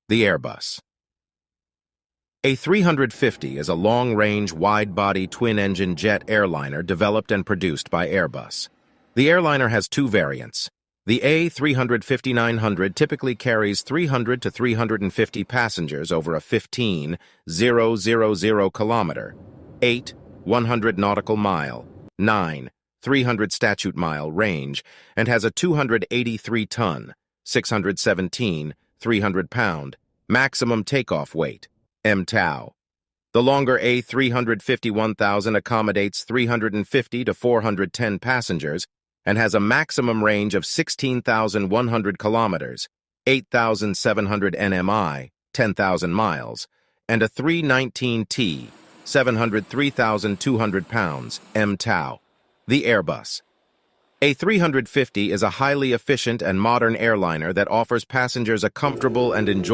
The Airbus A350 is a long-range, wide-body, twin-engine jet airliner developed and produced by Airbus. The airliner has two variants. The A350-900 typically carries 300 to 350 passengers over a 15,000 kilometer, 100 nautical mile, 300 statute mile range, and has a 283-ton, 300-pound, maximum takeoff weight, MTOW. The longer A350-1000 accommodates 350 to 410 passengers and has a maximum range of 16,100 kilometers, 8,700 nmi, 10,000 miles, and a 319T, 3,200 pounds, MTOW. The Airbus A350 is a highly efficient and modern airliner that offers passengers a comfortable and enjoyable